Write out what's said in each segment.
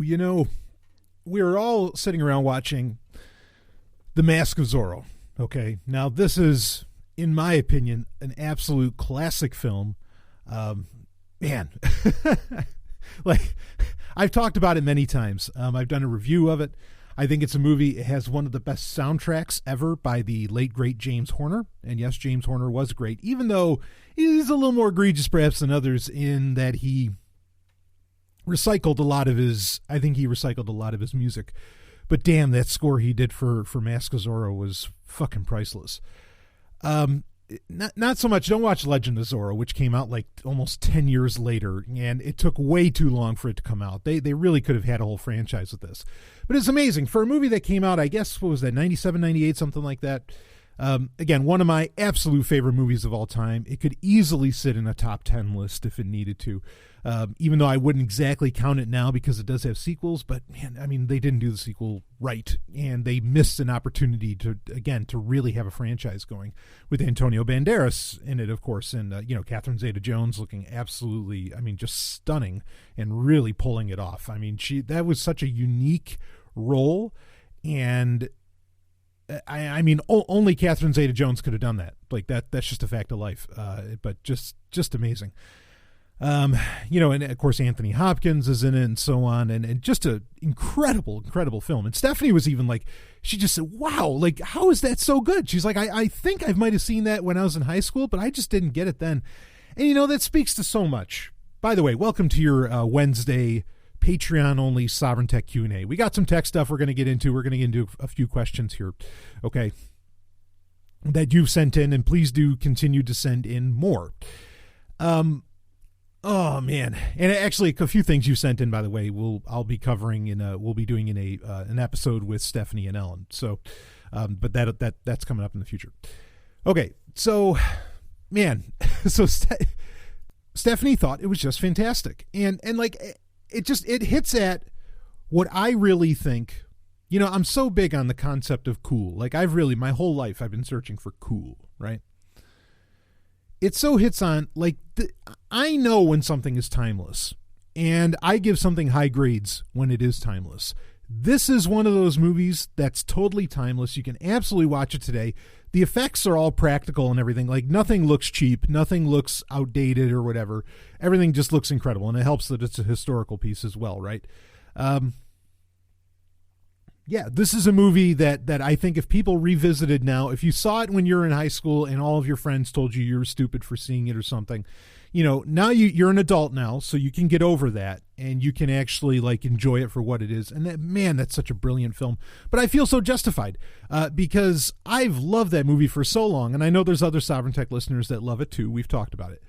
we were all sitting around watching The Mask of Zorro. Okay, now this is, in my opinion, an absolute classic film. Man, like, I've talked about it many times. I've done a review of it. I think it's a movie. It has one of the best soundtracks ever by the late, great James Horner. And yes, James Horner was great, even though he's a little more egregious perhaps than others in that he recycled a lot of his music. But damn, that score he did for Mask of Zorro was fucking priceless. Not so much. Don't watch Legend of Zorro, which came out like almost 10 years later, and it took way too long for it to come out. They really could have had a whole franchise with this. But it's amazing. For a movie that came out, I guess, what was that, 97, 98, something like that. Again, one of my absolute favorite movies of all time. It could easily sit in a top 10 list if it needed to. Even though I wouldn't exactly count it now because it does have sequels, but man, I mean, they didn't do the sequel right, and they missed an opportunity to really have a franchise going with Antonio Banderas in it, of course, and Catherine Zeta-Jones looking absolutely, I mean, just stunning and really pulling it off. I mean, that was such a unique role, and I mean, only Catherine Zeta-Jones could have done that. Like that's just a fact of life. But just amazing. And of course Anthony Hopkins is in it and so on, and just an incredible film. And Stephanie was even like, she just said, wow, like, how is that so good? She's like, I think I might have seen that when I was in high school, but I just didn't get it then. And that speaks to so much. By the way, welcome to your Wednesday Patreon-only Sovereign Tech Q&A. We got some tech stuff we're going to get into. We're going to get into a few questions here, okay, that you've sent in, and please do continue to send in more. Oh man, and actually a few things you sent in, by the way, I'll be covering we'll be doing in an episode with Stephanie and Ellen. So, but that's coming up in the future. Okay, so man, so Stephanie thought it was just fantastic, and like it hits at what I really think. I'm so big on the concept of cool. Like my whole life I've been searching for cool, right? It so hits on, like, I know when something is timeless, and I give something high grades when it is timeless. This is one of those movies that's totally timeless. You can absolutely watch it today. The effects are all practical and everything. Like, nothing looks cheap. Nothing looks outdated or whatever. Everything just looks incredible, and it helps that it's a historical piece as well, right? Yeah, this is a movie that I think if people revisited now, if you saw it when you were in high school and all of your friends told you were stupid for seeing it or something, now you're an adult now, so you can get over that and you can actually like enjoy it for what it is. And that's such a brilliant film. But I feel so justified because I've loved that movie for so long, and I know there's other Sovereign Tech listeners that love it too. We've talked about it.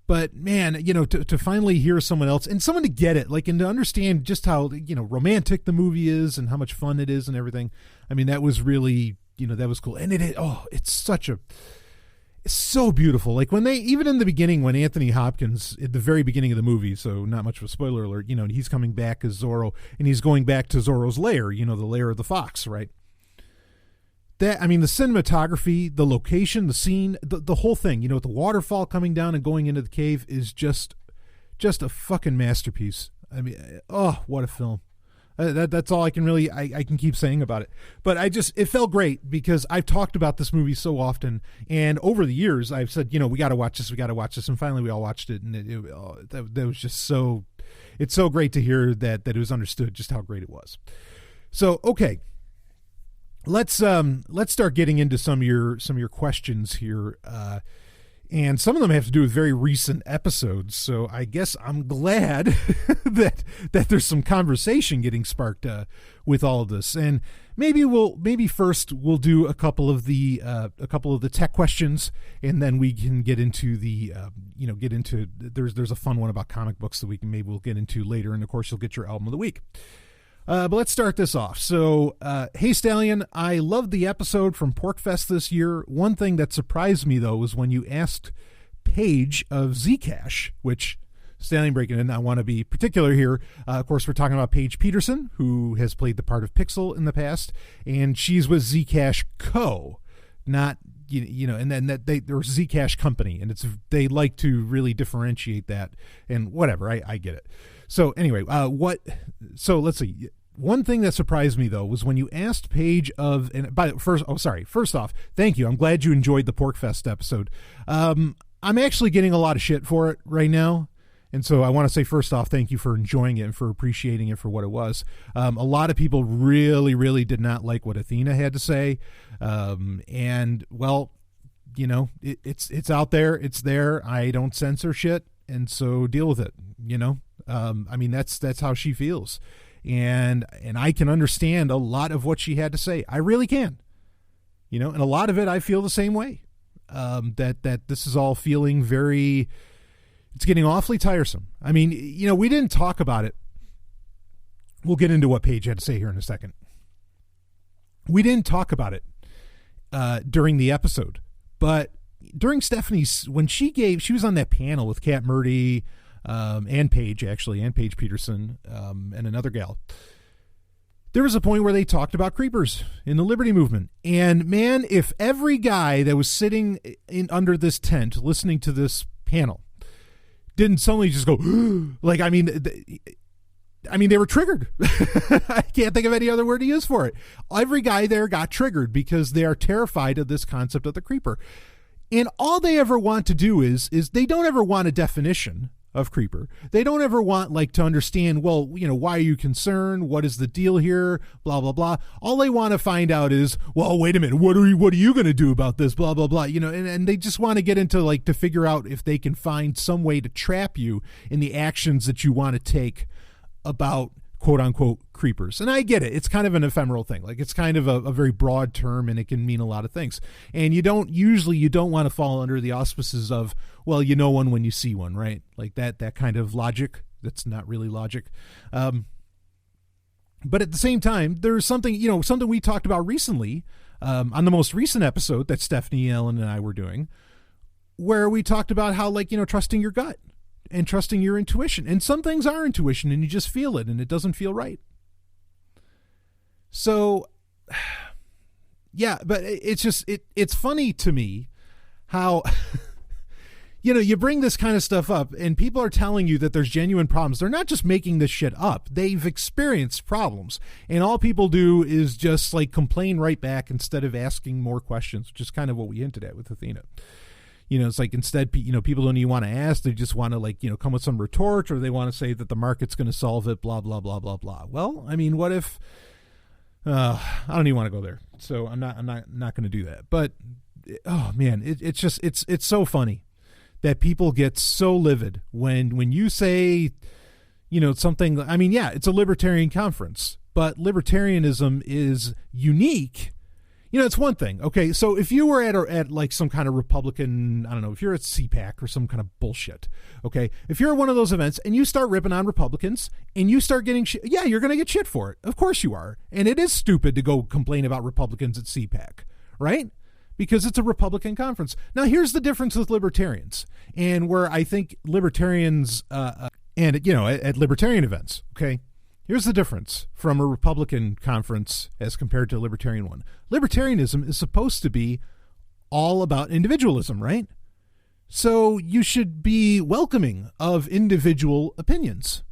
But man, to finally hear someone else and someone to get it, like, and to understand just how, romantic the movie is and how much fun it is and everything. I mean, that was really, that was cool. And it's so beautiful. Like even in the beginning, when Anthony Hopkins at the very beginning of the movie, so not much of a spoiler alert, he's coming back as Zorro and he's going back to Zorro's lair, the lair of the fox, right? The cinematography, the location, the scene, the whole thing, the waterfall coming down and going into the cave is just a fucking masterpiece. I mean, oh, what a film. That's all I can really, I can keep saying about it. But it felt great because I've talked about this movie so often. And over the years, I've said, we got to watch this. And finally we all watched it. And that was just so, it's so great to hear that it was understood just how great it was. So, okay. Let's start getting into some of your questions here, and some of them have to do with very recent episodes. So I guess I'm glad that there's some conversation getting sparked with all of this. And maybe first we'll do a couple of the tech questions, and then we can get into there's a fun one about comic books that we'll get into later, and of course you'll get your album of the week. But let's start this off. So, hey, Stallion, I loved the episode from Porkfest this year. One thing that surprised me, though, was when you asked Paige of Zcash, which, Stallion breaking in, I want to be particular here. Of course, we're talking about Paige Peterson, who has played the part of Pixel in the past, and she's with Zcash Co., not, and then they're Zcash Company, and they like to really differentiate that, and whatever, I get it. So anyway, so let's see. One thing that surprised me, though, was when you asked Paige first off, thank you. I'm glad you enjoyed the Porkfest episode. I'm actually getting a lot of shit for it right now. And so I want to say, first off, thank you for enjoying it and for appreciating it for what it was. A lot of people really, really did not like what Athena had to say. And, well, you know, it's out there. It's there. I don't censor shit. And so deal with it, you know. I mean, that's how she feels. And I can understand a lot of what she had to say. I really can, you know, and a lot of it, I feel the same way, that this is all feeling it's getting awfully tiresome. I mean, you know, we didn't talk about it. We'll get into what Paige had to say here in a second. We didn't talk about it during the episode, but during Stephanie's, when she was on that panel with Kat Murdy, and Paige Peterson, and another gal. There was a point where they talked about creepers in the Liberty Movement. And man, if every guy that was sitting under this tent listening to this panel didn't suddenly just go, like, I mean, they were triggered. I can't think of any other word to use for it. Every guy there got triggered because they are terrified of this concept of the creeper. And all they ever want to do is they don't ever want a definition of creeper. They don't ever want, like, to understand, well, you know, why are you concerned? What is the deal here? Blah, blah, blah. All they want to find out is, well, wait a minute, what are you going to do about this? Blah, blah, blah. You know, and they just want to get into, like, to figure out if they can find some way to trap you in the actions that you want to take about quote unquote creepers. And I get it. It's kind of an ephemeral thing. Like, it's kind of a very broad term, and it can mean a lot of things. And you don't want to fall under the auspices of, well, you know one when you see one, right? Like that kind of logic. That's not really logic. But at the same time, there's something we talked about recently, on the most recent episode that Stephanie, Ellen, and I were doing, where we talked about how, like, you know, trusting your gut and trusting your intuition. And some things are intuition, and you just feel it, and it doesn't feel right. So, yeah, but it's just, it's funny to me how, you know, you bring this kind of stuff up, and people are telling you that there's genuine problems. They're not just making this shit up. They've experienced problems. And all people do is just, like, complain right back instead of asking more questions, which is kind of what we hinted at with Athena. You know, it's like, instead, you know, people don't even want to ask. They just want to, like, you know, come with some retort, or they want to say that the market's going to solve it, blah, blah, blah, blah, blah. Well, I mean, what if, I don't even want to go there. So I'm not going to do that. But, oh man, it's just, it's so funny that people get so livid when you say, you know, something. I mean, yeah, it's a libertarian conference, but libertarianism is unique. You know, it's one thing. Okay, so if you were at like some kind of Republican, I don't know, if you're at CPAC or some kind of bullshit, okay, if you're at one of those events and you start ripping on Republicans and you start getting shit, yeah, you're going to get shit for it. Of course you are. And it is stupid to go complain about Republicans at CPAC, right? Because it's a Republican conference. Now, here's the difference with libertarians, and where I think libertarians, and, you know, at libertarian events, okay, here's the difference from a Republican conference as compared to a libertarian one. Libertarianism is supposed to be all about individualism, right? So you should be welcoming of individual opinions.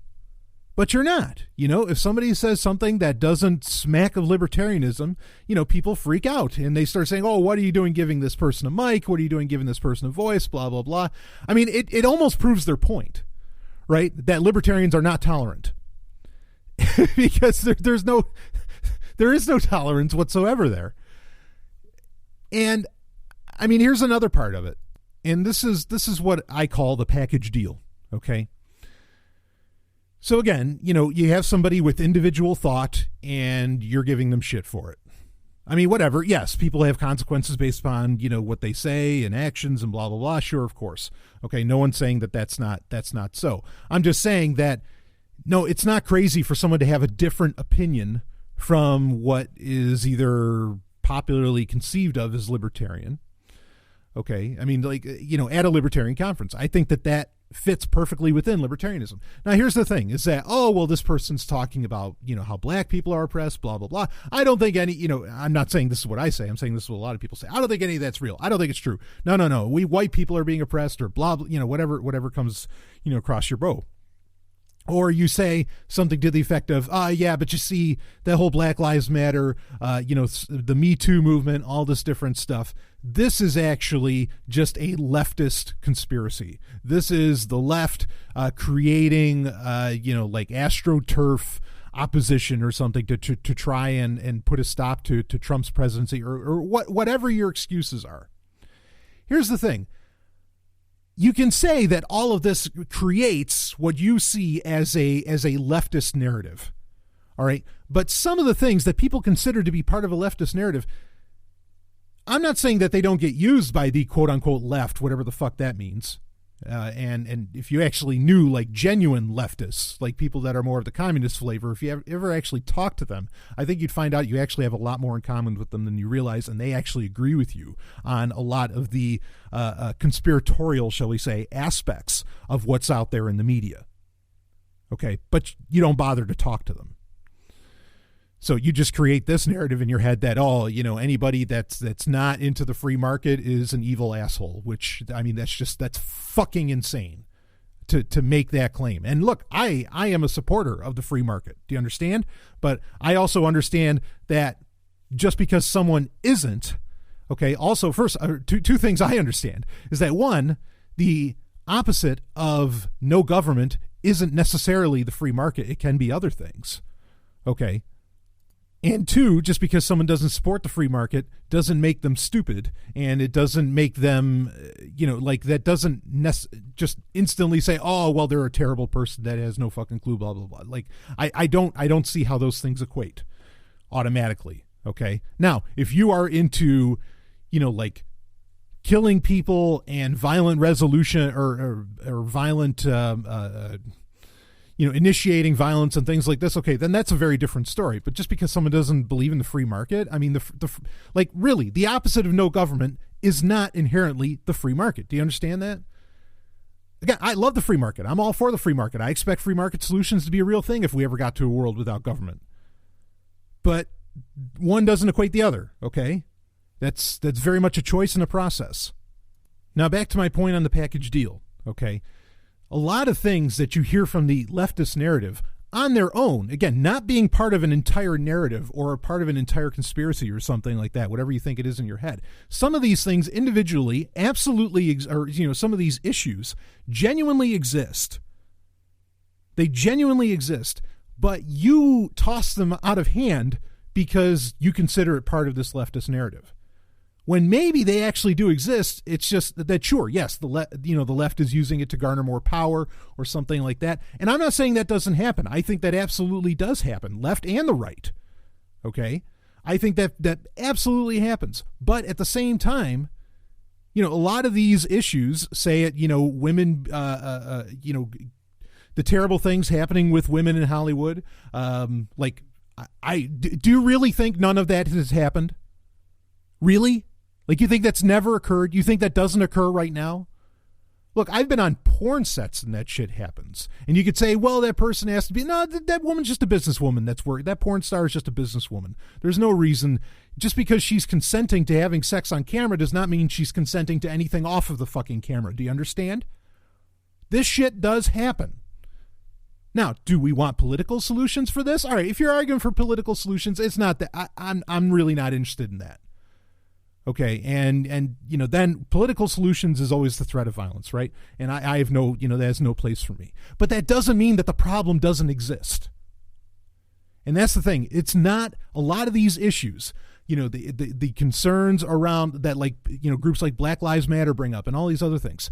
But you're not. You know, if somebody says something that doesn't smack of libertarianism, you know, people freak out and they start saying, oh, what are you doing giving this person a mic? What are you doing giving this person a voice? Blah, blah, blah. I mean, it almost proves their point, right? That libertarians are not tolerant. Because there is no tolerance whatsoever there. And I mean, here's another part of it. And this is what I call the package deal. Okay. So again, you know, you have somebody with individual thought and you're giving them shit for it. I mean, whatever. Yes, people have consequences based upon, you know, what they say and actions and blah, blah, blah. Sure, of course. Okay. No one's saying that that's not so. I'm just saying that, no, it's not crazy for someone to have a different opinion from what is either popularly conceived of as libertarian. Okay. I mean, like, you know, at a libertarian conference, I think that fits perfectly within libertarianism. Now, here's the thing is that, oh, well, this person's talking about, you know, how black people are oppressed, blah, blah, blah. I don't think any, you know, I'm not saying this is what I say. I'm saying this is what a lot of people say. I don't think any of that's real. I don't think it's true. No. We white people are being oppressed or blah, blah, you know, whatever comes, you know, across your bow. Or you say something to the effect of, yeah, but you see that whole Black Lives Matter, the Me Too movement, all this different stuff. This is actually just a leftist conspiracy. This is the left creating, like AstroTurf opposition or something to try and put a stop to Trump's presidency or whatever your excuses are. Here's the thing. You can say that all of this creates what you see as a leftist narrative. All right. But some of the things that people consider to be part of a leftist narrative, I'm not saying that they don't get used by the quote unquote left, whatever the fuck that means. And if you actually knew like genuine leftists, like people that are more of the communist flavor, if you ever actually talk to them, I think you'd find out you actually have a lot more in common with them than you realize, and they actually agree with you on a lot of the conspiratorial, shall we say, aspects of what's out there in the media. Okay, but you don't bother to talk to them. So you just create this narrative in your head that, anybody that's not into the free market is an evil asshole, which, I mean, that's fucking insane to make that claim. And look, I am a supporter of the free market. Do you understand? But I also understand that just because someone isn't, okay, also first, two things I understand is that one, the opposite of no government isn't necessarily the free market. It can be other things. Okay. And two, just because someone doesn't support the free market doesn't make them stupid, and it doesn't make them, that doesn't just instantly say, oh, well, they're a terrible person that has no fucking clue, blah, blah, blah. Like, I don't see how those things equate automatically. Okay. Now, if you are into, killing people and violent resolution or violent, initiating violence and things like this, okay, then that's a very different story. But just because someone doesn't believe in the free market, I mean, really, the opposite of no government is not inherently the free market. Do you understand that? Again, I love the free market. I'm all for the free market. I expect free market solutions to be a real thing if we ever got to a world without government. But one doesn't equate the other, okay? That's very much a choice and a process. Now, back to my point on the package deal, okay? A lot of things that you hear from the leftist narrative on their own, again, not being part of an entire narrative or a part of an entire conspiracy or something like that, whatever you think it is in your head. Some of these things individually absolutely, some of these issues genuinely exist. They genuinely exist, but you toss them out of hand because you consider it part of this leftist narrative. When maybe they actually do exist, it's just that sure, yes, the left is using it to garner more power or something like that. And I'm not saying that doesn't happen. I think that absolutely does happen, left and the right. Okay? I think that absolutely happens. But at the same time, a lot of these issues, say it, women, the terrible things happening with women in Hollywood, do you really think none of that has happened? Really? Like, you think that's never occurred? You think that doesn't occur right now? Look, I've been on porn sets and that shit happens. And you could say, well, that person has to be, no, that woman's just a businesswoman. That's where that porn star is just a businesswoman. There's no reason, just because she's consenting to having sex on camera does not mean she's consenting to anything off of the fucking camera. Do you understand? This shit does happen. Now, do we want political solutions for this? All right, if you're arguing for political solutions, it's not that. I'm really not interested in that. Okay, and then political solutions is always the threat of violence, right? And I have no, that has no place for me. But that doesn't mean that the problem doesn't exist. And that's the thing. It's not a lot of these issues, the concerns around that, like, groups like Black Lives Matter bring up and all these other things.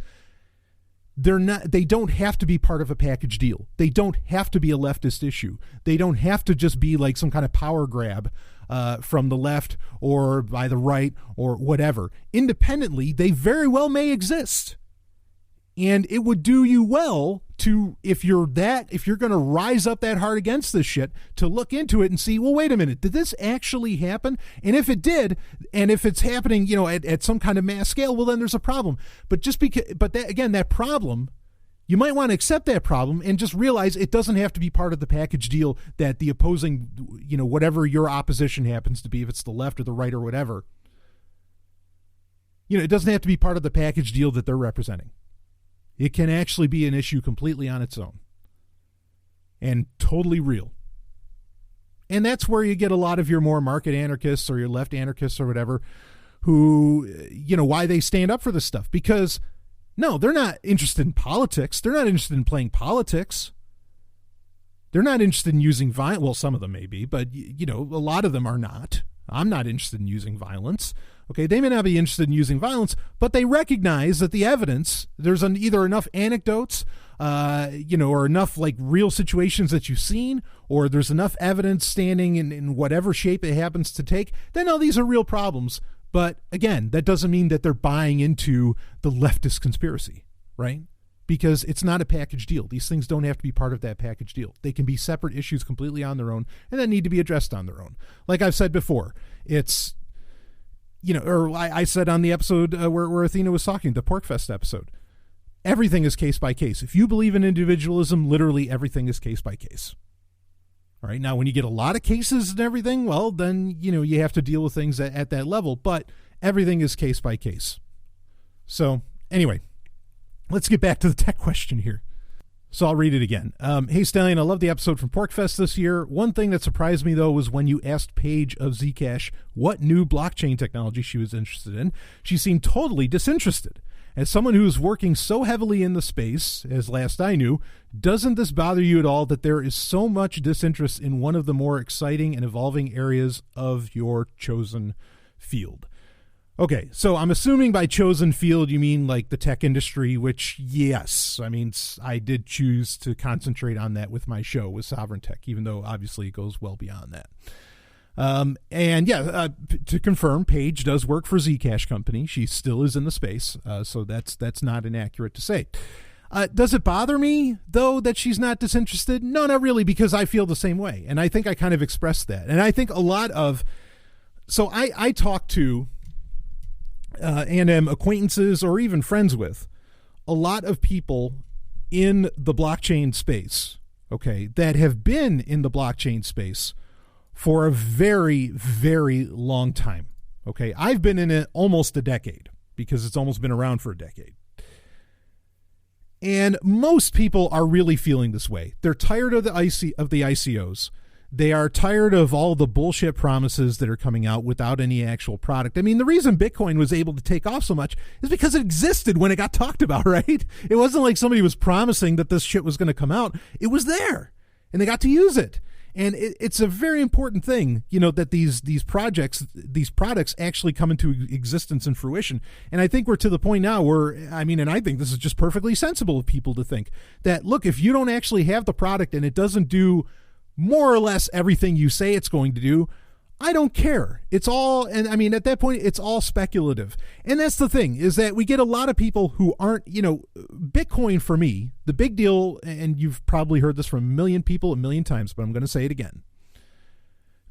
They don't have to be part of a package deal. They don't have to be a leftist issue. They don't have to just be like some kind of power grab from the left or by the right or whatever. Independently, they very well may exist. And it would do you well to, if you're going to rise up that hard against this shit, to look into it and see, well, wait a minute, did this actually happen? And if it did, and if it's happening, at some kind of mass scale, well, then there's a problem. But that problem, you might want to accept that problem and just realize it doesn't have to be part of the package deal that the opposing, whatever your opposition happens to be, if it's the left or the right or whatever, it doesn't have to be part of the package deal that they're representing. It can actually be an issue completely on its own. and totally real. And that's where you get a lot of your more market anarchists or your left anarchists or whatever who, why they stand up for this stuff. Because, no, they're not interested in politics. They're not interested in playing politics. They're not interested in using violence. Well, some of them may be, but, a lot of them are not. I'm not interested in using violence. Okay, they may not be interested in using violence, but they recognize that the evidence, there's either enough anecdotes, or enough like real situations that you've seen, or there's enough evidence standing in whatever shape it happens to take, then no, these are real problems. But again, that doesn't mean that they're buying into the leftist conspiracy, right? Because it's not a package deal. These things don't have to be part of that package deal. They can be separate issues completely on their own and that need to be addressed on their own. Like I've said before, it's, or I said on the episode where Athena was talking, the Porkfest episode, everything is case by case. If you believe in individualism, literally everything is case by case. All right. Now, when you get a lot of cases and everything, well, then, you have to deal with things at that level, but everything is case by case. So anyway, let's get back to the tech question here. So I'll read it again. Hey, Stallion, I love the episode from Porkfest this year. One thing that surprised me, though, was when you asked Paige of Zcash what new blockchain technology she was interested in. She seemed totally disinterested. As someone who is working so heavily in the space, as last I knew, doesn't this bother you at all that there is so much disinterest in one of the more exciting and evolving areas of your chosen field? Okay, so I'm assuming by chosen field you mean like the tech industry, which, yes, I mean, I did choose to concentrate on that with my show with Sovereign Tech, even though obviously it goes well beyond that. To confirm, Paige does work for Zcash Company. She still is in the space, so that's not inaccurate to say. Does it bother me, though, that she's not disinterested? No, not really, because I feel the same way, and I think I kind of expressed that. And I think a lot of... So I talk to... and am acquaintances or even friends with a lot of people in the blockchain space, okay, that have been in the blockchain space for a very, very long time, okay? I've been in it almost a decade because it's almost been around for a decade. And most people are really feeling this way. They're tired of the ICOs. They are tired of all the bullshit promises that are coming out without any actual product. I mean, the reason Bitcoin was able to take off so much is because it existed when it got talked about, right? It wasn't like somebody was promising that this shit was going to come out. It was there, and they got to use it. And it's a very important thing, that these products actually come into existence and fruition. And I think we're to the point now where, and I think this is just perfectly sensible of people to think that, look, if you don't actually have the product and it doesn't do more or less everything you say it's going to do, I don't care. It's all, at that point, it's all speculative. And that's the thing, is that we get a lot of people who aren't, Bitcoin for me, the big deal, and you've probably heard this from a million people a million times, but I'm going to say it again.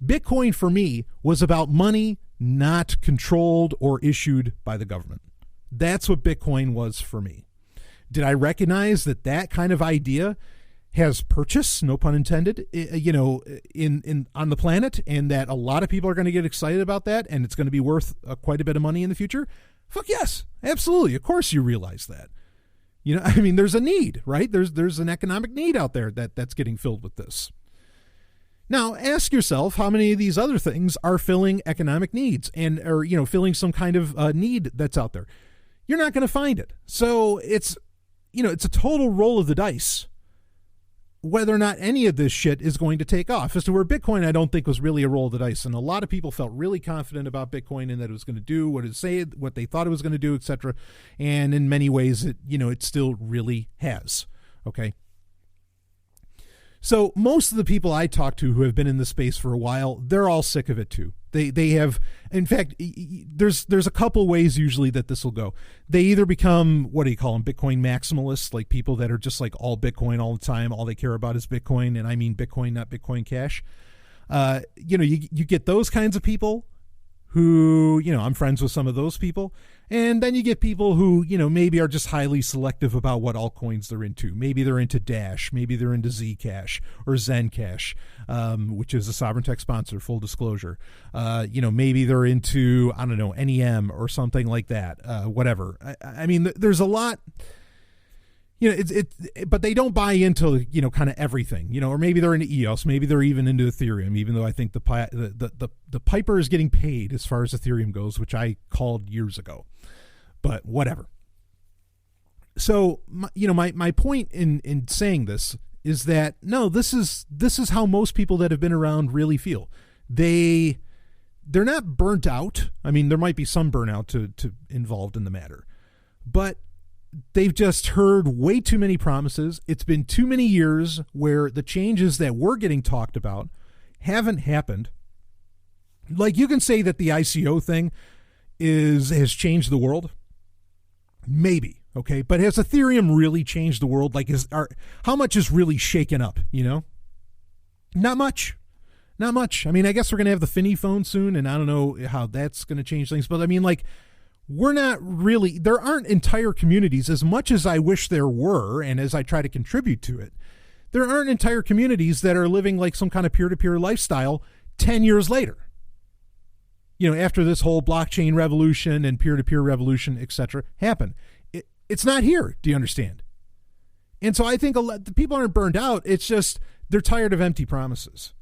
Bitcoin for me was about money not controlled or issued by the government. That's what Bitcoin was for me. Did I recognize that kind of idea has purchase, no pun intended, in on the planet, and that a lot of people are going to get excited about that, and it's going to be worth quite a bit of money in the future? Fuck yes, absolutely. Of course you realize that. There's a need, right? There's an economic need out there that's getting filled with this. Now, ask yourself how many of these other things are filling economic needs or filling some kind of need that's out there. You're not going to find it. So it's a total roll of the dice whether or not any of this shit is going to take off. As to where Bitcoin, I don't think was really a roll of the dice. And a lot of people felt really confident about Bitcoin and that it was going to do what they thought it was going to do, etc. And in many ways, it still really has. Okay. So most of the people I talk to who have been in the space for a while, they're all sick of it too. They have, in fact, there's a couple ways usually that this will go. They either become, what do you call them, Bitcoin maximalists, like people that are just like all Bitcoin all the time. All they care about is Bitcoin, and I mean Bitcoin, not Bitcoin Cash. You get those kinds of people who, I'm friends with some of those people. And then you get people who, maybe are just highly selective about what altcoins they're into. Maybe they're into Dash. Maybe they're into Zcash or Zencash, which is a Sovereign Tech sponsor, full disclosure. Maybe they're into, I don't know, NEM or something like that, whatever. There's a lot, but they don't buy into, kind of everything, or maybe they're into EOS, maybe they're even into Ethereum, even though I think the piper is getting paid as far as Ethereum goes, which I called years ago, but whatever. So, my point in saying this is that, no, this is how most people that have been around really feel. They're not burnt out. I mean, there might be some burnout to involved in the matter, but they've just heard way too many promises. It's been too many years where the changes that were getting talked about haven't happened. Like, you can say that the ICO thing has changed the world. Maybe. Okay. But has Ethereum really changed the world? Like, how much is really shaken up? Not much. Not much. I mean, I guess we're going to have the Finny phone soon, and I don't know how that's going to change things. But I mean, like, there aren't entire communities, as much as I wish there were, and as I try to contribute to it, there aren't entire communities that are living like some kind of peer-to-peer lifestyle 10 years later. After this whole blockchain revolution and peer-to-peer revolution, etc., happened. It's not here. Do you understand? And so I think the people aren't burned out. It's just they're tired of empty promises.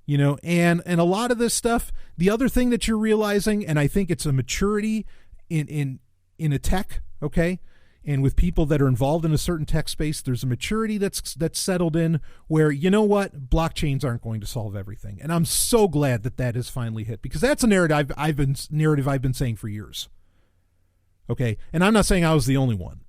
And a lot of this stuff, the other thing that you're realizing, and I think it's a maturity in a tech, okay? And with people that are involved in a certain tech space, there's a maturity that's settled in where, blockchains aren't going to solve everything. And I'm so glad that has finally hit, because that's a narrative I've been saying for years. Okay? And I'm not saying I was the only one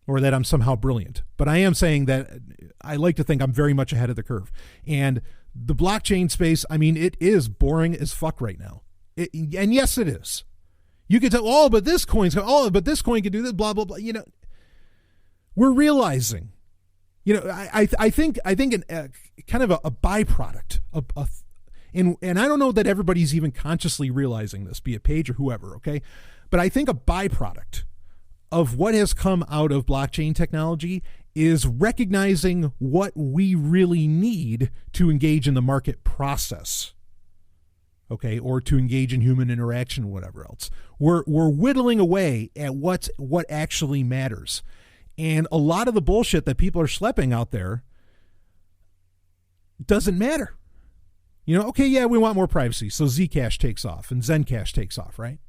or that I'm somehow brilliant, but I am saying that I like to think I'm very much ahead of the curve. And the blockchain space, I mean, it is boring as fuck right now. And yes, it is. You could tell, but this coin can do this, blah, blah, blah. We're realizing, I think kind of a byproduct and I don't know that everybody's even consciously realizing this, be it Paige or whoever, okay? But I think a byproduct of what has come out of blockchain technology is recognizing what we really need to engage in the market process, okay, or to engage in human interaction or whatever else. We're whittling away at what actually matters. And a lot of the bullshit that people are schlepping out there doesn't matter. Okay, yeah, we want more privacy, so Zcash takes off and Zencash takes off, right?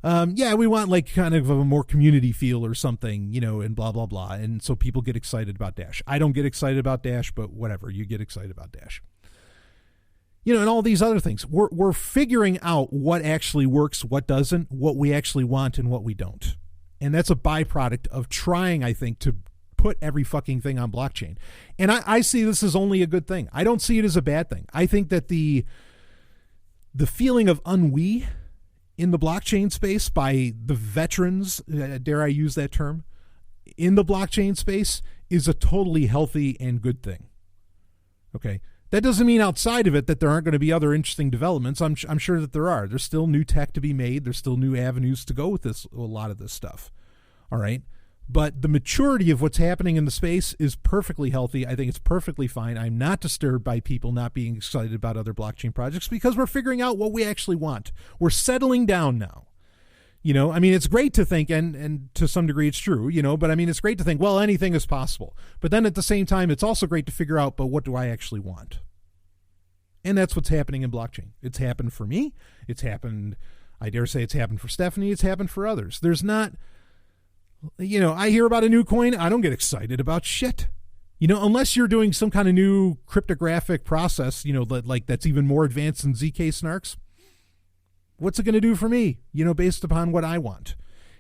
Yeah, we want like kind of a more community feel or something, and blah, blah, blah. And so people get excited about Dash. I don't get excited about Dash, but whatever, you get excited about Dash. And all these other things. We're figuring out what actually works, what doesn't, what we actually want and what we don't. And that's a byproduct of trying, I think, to put every fucking thing on blockchain. And I see this as only a good thing. I don't see it as a bad thing. I think that the feeling of ennui in the blockchain space by the veterans, dare I use that term, in the blockchain space is a totally healthy and good thing. Okay. That doesn't mean outside of it that there aren't going to be other interesting developments. I'm sure that there are. There's still new tech to be made. There's still new avenues to go with a lot of this stuff. All right. But the maturity of what's happening in the space is perfectly healthy. I think it's perfectly fine. I'm not disturbed by people not being excited about other blockchain projects because we're figuring out what we actually want. We're settling down now. I mean, it's great to think, and to some degree it's true, but I mean, it's great to think, well, anything is possible. But then at the same time, it's also great to figure out, but what do I actually want? And that's what's happening in blockchain. It's happened for me. It's happened, I dare say it's happened for Stephanie. It's happened for others. There's not, I hear about a new coin. I don't get excited about shit. Unless you're doing some kind of new cryptographic process, like that's even more advanced than ZK snarks. What's it going to do for me, based upon what I want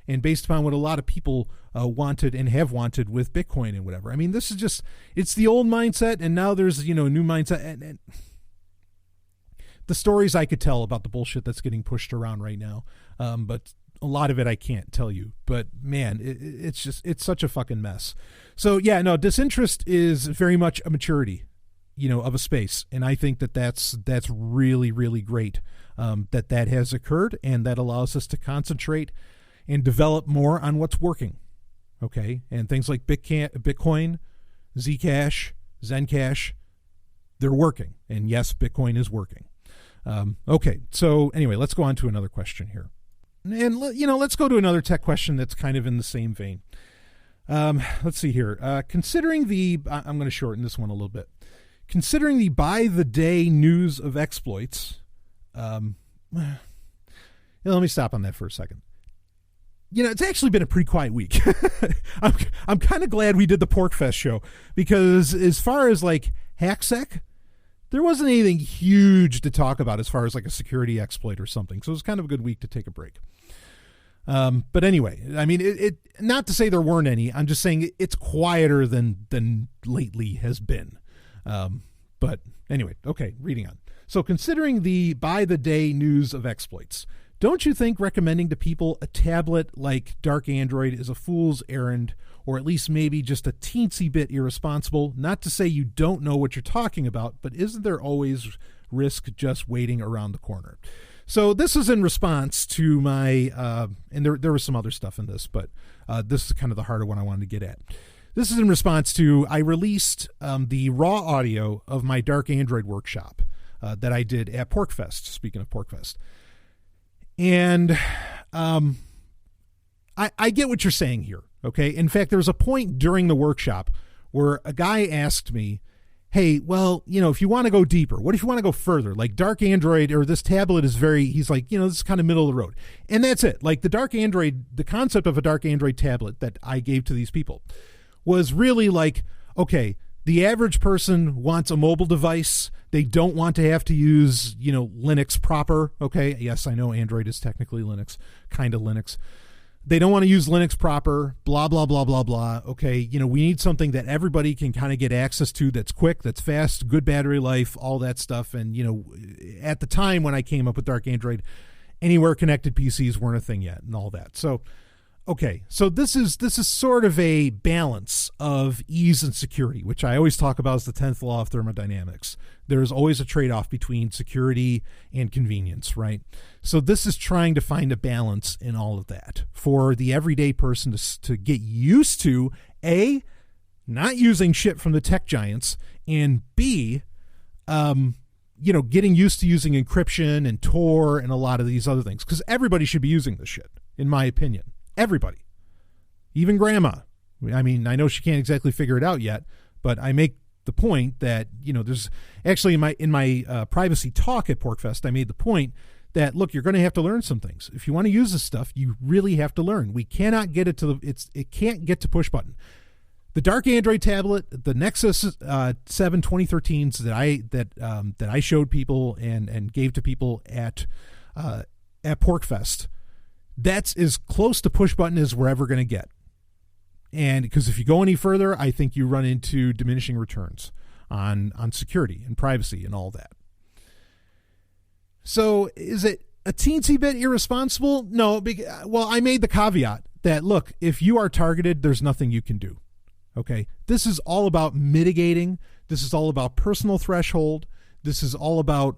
and based upon what a lot of people wanted and have wanted with Bitcoin and whatever. I mean, this is just, it's the old mindset, and now there's, a new mindset. And the stories I could tell about the bullshit that's getting pushed around right now, but a lot of it I can't tell you. But, man, it's such a fucking mess. So, yeah, no, disinterest is very much a maturity, of a space. And I think that's really, really great. That has occurred, and that allows us to concentrate and develop more on what's working. Okay. And things like Bitcoin, Zcash, Zencash, they're working. And yes, Bitcoin is working. Okay. So anyway, let's go on to another question here. And, let's go to another tech question that's kind of in the same vein. Let's see here. Considering the, I'm going to shorten this one a little bit. Considering the by-the-day news of exploits, let me stop on that for a second. It's actually been a pretty quiet week. I'm kind of glad we did the PorkFest show, because as far as like HackSec, there wasn't anything huge to talk about as far as like a security exploit or something. So it was kind of a good week to take a break. But anyway, I mean, it not to say there weren't any. I'm just saying it's quieter than lately has been. But anyway, okay, reading on. So considering the by-the-day news of exploits, don't you think recommending to people a tablet like Dark Android is a fool's errand, or at least maybe just a teensy bit irresponsible? Not to say you don't know what you're talking about, but isn't there always risk just waiting around the corner? So this is in response to my, and there was some other stuff in this, but this is kind of the harder one I wanted to get at. This is in response to, I released the raw audio of my Dark Android workshop that I did at PorkFest, speaking of PorkFest. And I get what you're saying here, okay? In fact, there was a point during the workshop where a guy asked me, hey, well, if you want to go deeper, what if you want to go further? Like Dark Android or this tablet is he's like, this is kind of middle of the road. And that's it. Like the Dark Android, the concept of a Dark Android tablet that I gave to these people was really like, okay, the average person wants a mobile device. They don't want to have to use, Linux proper. Okay. Yes, I know Android is technically Linux, kind of Linux. They don't want to use Linux proper, blah, blah, blah, blah, blah. Okay. We need something that everybody can kind of get access to, that's quick, that's fast, good battery life, all that stuff. And, at the time when I came up with Dark Android, anywhere connected PCs weren't a thing yet and all that. So, okay, so this is sort of a balance of ease and security, which I always talk about as the 10th law of thermodynamics. There's always a trade-off between security and convenience, right? So this is trying to find a balance in all of that for the everyday person to get used to, A, not using shit from the tech giants, and B, getting used to using encryption and Tor and a lot of these other things, because everybody should be using this shit, in my opinion. Everybody, even grandma. I mean, I know she can't exactly figure it out yet, but I make the point that, there's actually in my privacy talk at PorkFest, I made the point that, look, you're going to have to learn some things. If you want to use this stuff, you really have to learn. We cannot get it it can't get to push button. The Dark Android tablet, the Nexus 7 2013s that I showed people and gave to people at PorkFest, that's as close to push button as we're ever going to get. And because if you go any further, I think you run into diminishing returns on security and privacy and all that. So is it a teensy bit irresponsible? No. Well, I made the caveat that, look, if you are targeted, there's nothing you can do. Okay. This is all about mitigating. This is all about personal threshold. This is all about,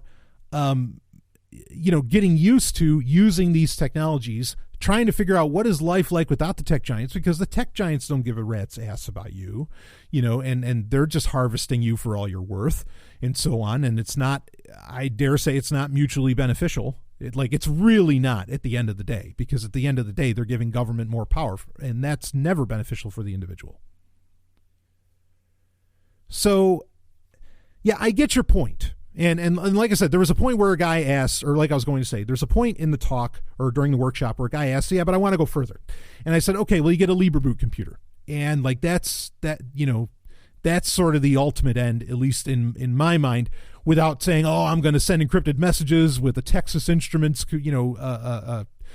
getting used to using these technologies, trying to figure out what is life like without the tech giants, because the tech giants don't give a rat's ass about you, and they're just harvesting you for all you're worth and so on. And it's not, I dare say it's not mutually beneficial. It's really not at the end of the day, because at the end of the day, they're giving government more power, and that's never beneficial for the individual. So yeah, I get your point. And like I said, there was a point where a guy asked, or like I was going to say, there's a point in the talk or during the workshop where a guy asked, yeah, but I want to go further. And I said, okay, well, you get a LibreBoot computer. And that's sort of the ultimate end, at least in my mind, without saying, oh, I'm going to send encrypted messages with a Texas Instruments,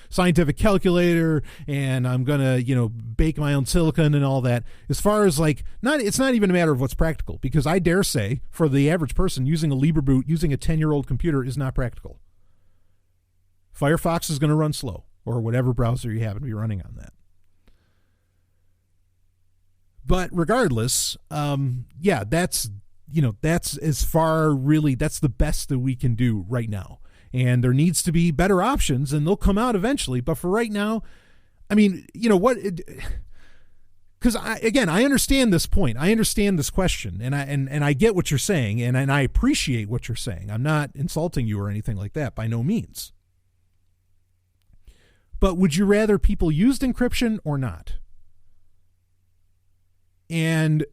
scientific calculator, and I'm going to, bake my own silicon and all that. As far as it's not even a matter of what's practical, because I dare say for the average person using a LibreBoot, using a 10-year-old computer is not practical. Firefox is going to run slow, or whatever browser you happen to be running on that. But regardless, that's as far really, that's the best that we can do right now. And there needs to be better options, and they'll come out eventually. But for right now, I mean, because I understand this point. I understand this question, and I get what you're saying, and I appreciate what you're saying. I'm not insulting you or anything like that, by no means. But would you rather people used encryption or not? And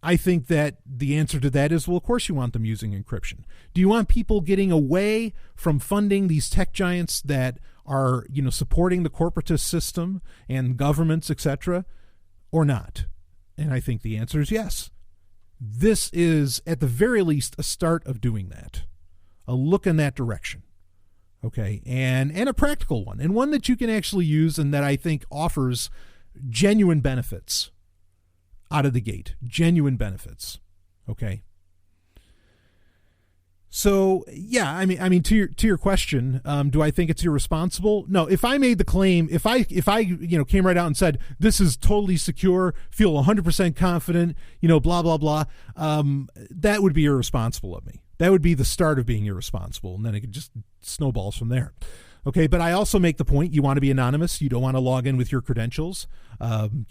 I think that the answer to that is, well, of course you want them using encryption. Do you want people getting away from funding these tech giants that are, supporting the corporatist system and governments, etc., or not? And I think the answer is yes. This is, at the very least, a start of doing that, a look in that direction. Okay, and a practical one, and one that you can actually use and that I think offers genuine benefits out of the gate, genuine benefits. Okay. So yeah, I mean, to your question, do I think it's irresponsible? No. If I made the claim, if I came right out and said this is totally secure, feel 100% confident, blah blah blah, that would be irresponsible of me. That would be the start of being irresponsible, and then it could just snowballs from there. Okay, but I also make the point: you want to be anonymous, you don't want to log in with your credentials, and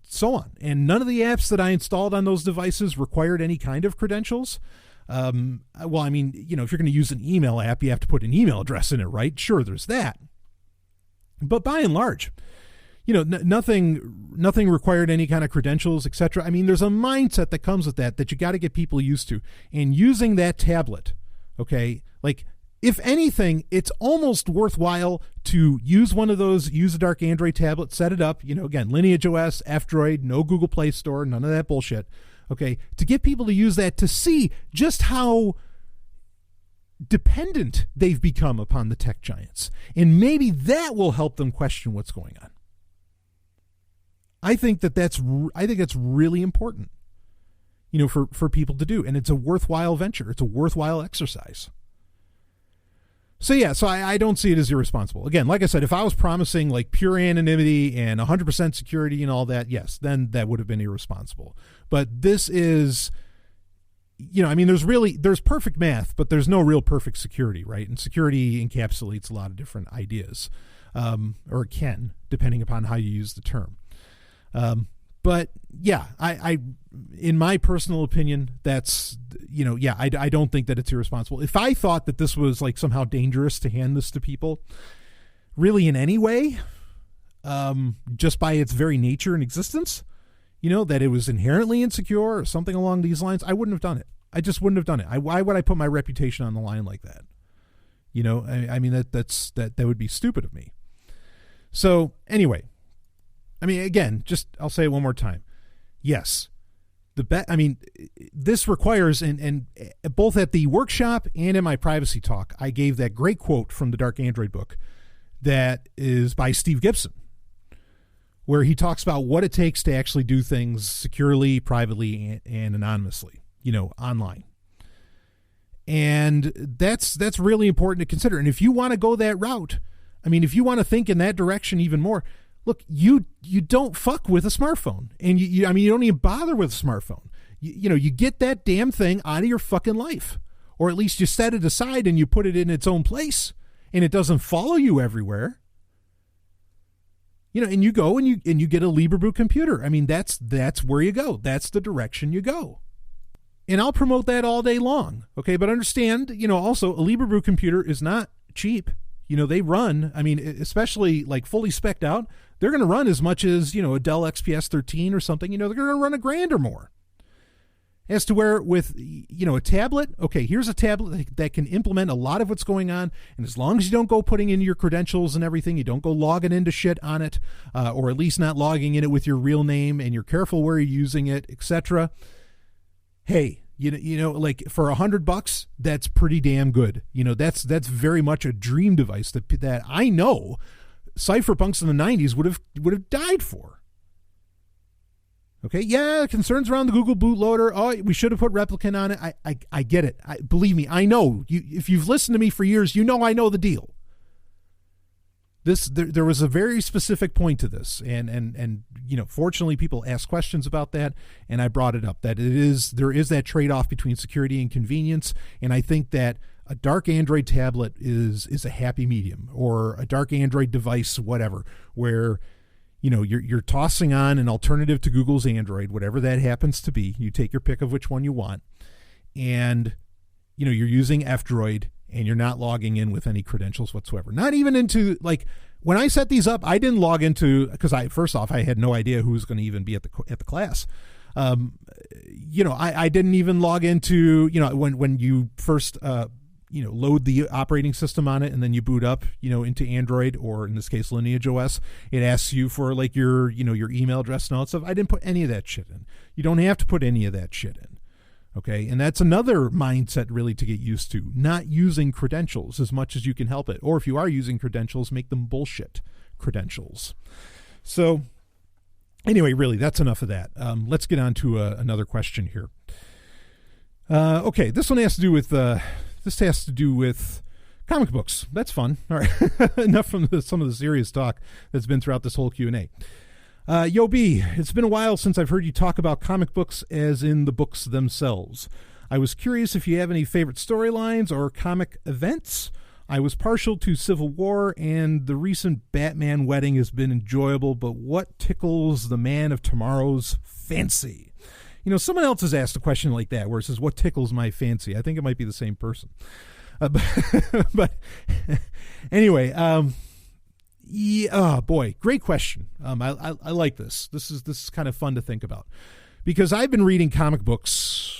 so on. And none of the apps that I installed on those devices required any kind of credentials. Well, I mean, if you're going to use an email app, you have to put an email address in it, right? Sure, there's that. But by and large, nothing required any kind of credentials, etc. I mean, there's a mindset that comes with that you got to get people used to. And using that tablet, okay, like, if anything, it's almost worthwhile to use a dark Android tablet, set it up, again, Lineage OS, F-Droid, no Google Play Store, none of that bullshit. Okay, to get people to use that, to see just how dependent they've become upon the tech giants. And maybe that will help them question what's going on. I think that's really important, for people to do. And it's a worthwhile venture. It's a worthwhile exercise. So yeah, I don't see it as irresponsible. Again, like I said, if I was promising like pure anonymity and 100% security and all that, yes, then that would have been irresponsible. But this is, there's perfect math, but there's no real perfect security, right? And security encapsulates a lot of different ideas, or it can, depending upon how you use the term. But yeah, I in my personal opinion, that's, I don't think that it's irresponsible. If I thought that this was like somehow dangerous to hand this to people, really in any way, just by its very nature and existence, that it was inherently insecure or something along these lines, I wouldn't have done it. I just wouldn't have done it. Why would I put my reputation on the line like that? I mean, that would be stupid of me. So anyway, I mean, again, I'll say it one more time. Yes, this requires, and both at the workshop and in my privacy talk, I gave that great quote from the Dark Android book that is by Steve Gibson, where he talks about what it takes to actually do things securely, privately, and anonymously, online. And that's really important to consider. And if you want to go that route, I mean, if you want to think in that direction even more, look, you don't fuck with a smartphone, and you don't even bother with a smartphone. You get that damn thing out of your fucking life, or at least you set it aside and you put it in its own place, and it doesn't follow you everywhere. And you go and you get a LibreBrew computer. I mean, that's where you go. That's the direction you go. And I'll promote that all day long. Okay, but understand, also a LibreBrew computer is not cheap. They run, I mean, especially like fully spec'd out, they're going to run as much as, a Dell XPS 13 or something. They're going to run $1,000 or more. As to where with, a tablet, okay, here's a tablet that can implement a lot of what's going on. And as long as you don't go putting in your credentials and everything, you don't go logging into shit on it, or at least not logging in it with your real name, and you're careful where you're using it, etc. Hey, like for $100, that's pretty damn good. That's very much a dream device that I know cypherpunks in the 90s would have died for. Okay, yeah, concerns around the Google bootloader. Oh, we should have put Replicant on it. I get it. Believe me, I know. If you've listened to me for years, I know the deal. There was a very specific point to this, and fortunately people ask questions about that, and I brought it up that there is that trade-off between security and convenience, and I think that a dark Android tablet is a happy medium, or a dark Android device, whatever, where you're tossing on an alternative to Google's Android, whatever that happens to be. You take your pick of which one you want, and you're using F-Droid, and you're not logging in with any credentials whatsoever. Not even into, like, when I set these up, I didn't log into, because first off, I had no idea who was going to even be at the class. I didn't even log into, when you first, load the operating system on it and then you boot up, into Android, or in this case, Lineage OS, it asks you for like your email address and all that stuff. I didn't put any of that shit in. You don't have to put any of that shit in. Okay. And that's another mindset really to get used to, not using credentials as much as you can help it. Or if you are using credentials, make them bullshit credentials. So anyway, really, that's enough of that. Let's get on to another question here. Okay. This one has to do with, comic books. That's fun. All right. Enough from some of the serious talk that's been throughout this whole Q&A. Yo B, it's been a while since I've heard you talk about comic books as in the books themselves. I was curious if you have any favorite storylines or comic events. I was partial to Civil War, and the recent Batman wedding has been enjoyable, but what tickles the man of tomorrow's fancy? Someone else has asked a question like that where it says, what tickles my fancy? I think it might be the same person. But anyway, oh boy, great question. I like this. This is kind of fun to think about, because I've been reading comic books.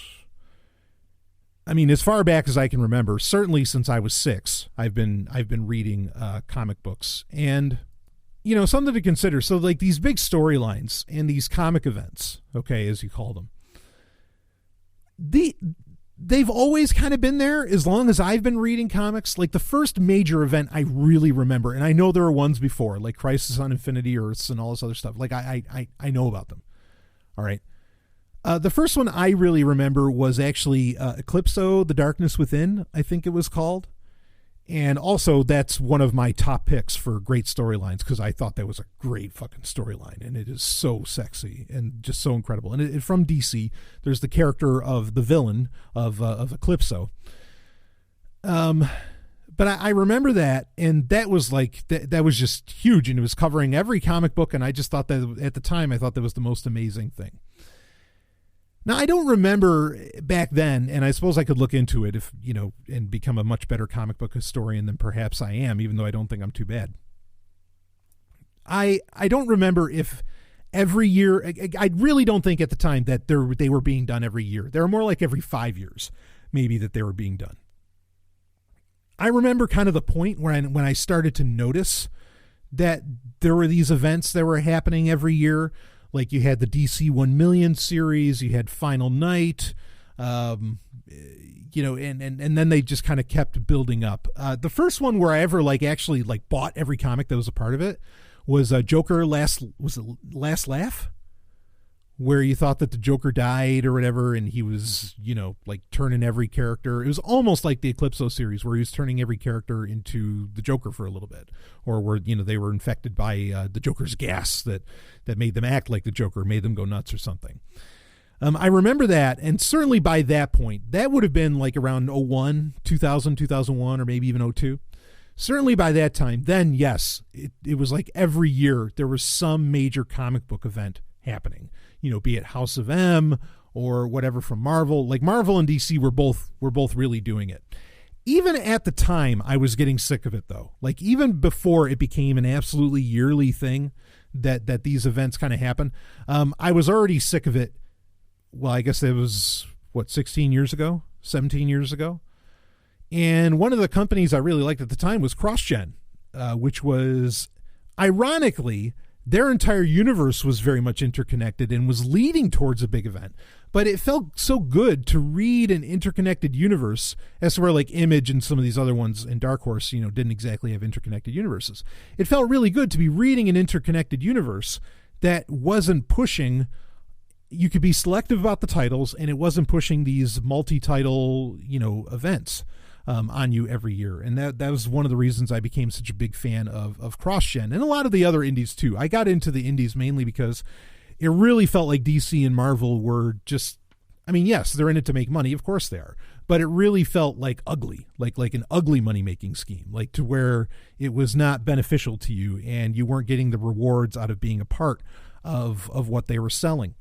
I mean, as far back as I can remember, certainly since I was 6, I've been reading comic books, and something to consider. So like these big storylines and these comic events, okay, as you call them, they've always kind of been there as long as I've been reading comics. Like the first major event I really remember, and I know there were ones before, like Crisis on Infinity Earths and all this other stuff. Like I know about them. All right. The first one I really remember was actually Eclipso, The Darkness Within, I think it was called. And also that's one of my top picks for great storylines, because I thought that was a great fucking storyline, and it is so sexy and just so incredible. And from DC, there's the character of the villain of Eclipso. But I remember that, and that was like, that was just huge, and it was covering every comic book, and I just thought that at the time, I thought that was the most amazing thing. Now, I don't remember back then, and I suppose I could look into it if, and become a much better comic book historian than perhaps I am, even though I don't think I'm too bad. I don't remember if every year, I really don't think at the time that they were being done every year. They were more like every 5 years, maybe, that they were being done. I remember kind of the point when I started to notice that there were these events that were happening every year. Like you had the DC 1 million series, you had Final Night, and then they just kind of kept building up. The first one where I ever actually bought every comic that was a part of it was Joker Last Laugh, where you thought that the Joker died or whatever, and he was, turning every character. It was almost like the Eclipso series, where he was turning every character into the Joker for a little bit, or where, they were infected by the Joker's gas that made them act like the Joker, made them go nuts or something. I remember that, and certainly by that point, that would have been like around 2001, or maybe even 2002. Certainly by that time, then yes, it was like every year there was some major comic book event happening. Be it House of M or whatever from Marvel. Like Marvel and DC were both really doing it. Even at the time, I was getting sick of it though. Like even before it became an absolutely yearly thing that these events kind of happen, I was already sick of it. Well, I guess it was 17 years ago. And one of the companies I really liked at the time was CrossGen, which was ironically, their entire universe was very much interconnected and was leading towards a big event. But it felt so good to read an interconnected universe, as to where like Image and some of these other ones and Dark Horse, didn't exactly have interconnected universes. It felt really good to be reading an interconnected universe that wasn't pushing. You could be selective about the titles, and it wasn't pushing these multi-title, events on you every year. And that was one of the reasons I became such a big fan of CrossGen and a lot of the other indies too. I got into the indies mainly because it really felt like DC and Marvel were just, I mean, yes, they're in it to make money. Of course they are. But it really felt like ugly, like an ugly money-making scheme, like to where it was not beneficial to you and you weren't getting the rewards out of being a part of what they were selling.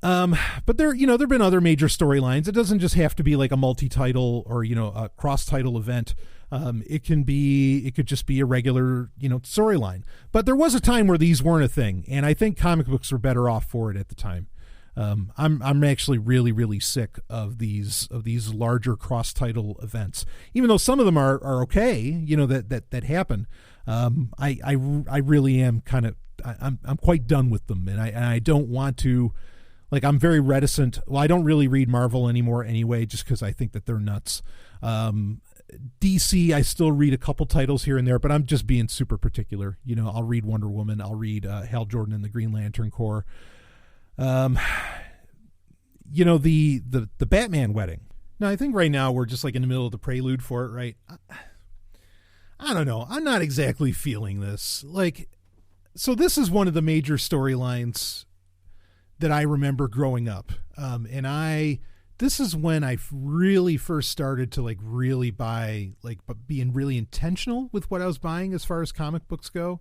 But there've been other major storylines. It doesn't just have to be like a multi-title or, a cross-title event. It could just be a regular, storyline. But there was a time where these weren't a thing, and I think comic books were better off for it at the time. I'm actually really, really sick of these larger cross-title events, even though some of them are okay, that happen. I really am I'm quite done with them, and I don't want to. Like, I'm very reticent. Well, I don't really read Marvel anymore anyway, just because I think that they're nuts. DC, I still read a couple titles here and there, but I'm just being super particular. I'll read Wonder Woman. I'll read Hal Jordan and the Green Lantern Corps. The Batman wedding. Now, I think right now we're just like in the middle of the prelude for it, right? I don't know. I'm not exactly feeling this. So this is one of the major storylines that I remember growing up. This is when I really first started to really buy, being really intentional with what I was buying as far as comic books go.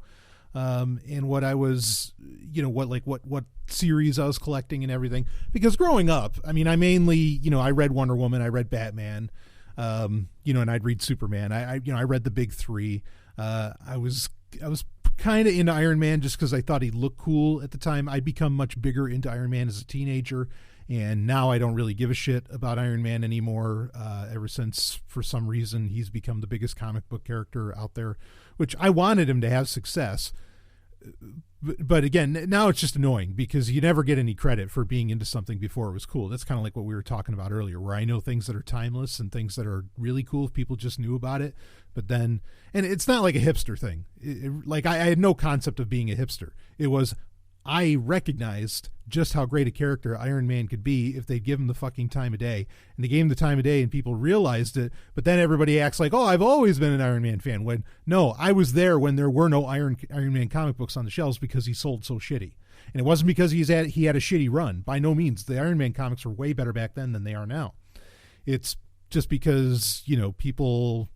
And what I was, what series I was collecting and everything. Because growing up, I mainly, I read Wonder Woman, I read Batman, and I'd read Superman. I read the big three. I was kind of into Iron Man just because I thought he looked cool at the time. I'd become much bigger into Iron Man as a teenager, and now I don't really give a shit about Iron Man anymore, ever since, for some reason, he's become the biggest comic book character out there, which I wanted him to have success. But again, now it's just annoying because you never get any credit for being into something before it was cool. That's kind of like what we were talking about earlier, where I know things that are timeless and things that are really cool if people just knew about it. But then, and it's not like a hipster thing. I had no concept of being a hipster. It was, I recognized just how great a character Iron Man could be if they'd give him the fucking time of day. And they gave him the time of day and people realized it, but then everybody acts like, oh, I've always been an Iron Man fan. When, no, I was there when there were no Iron Man comic books on the shelves because he sold so shitty. And it wasn't because he had a shitty run. By no means. The Iron Man comics were way better back then than they are now. It's just because, people,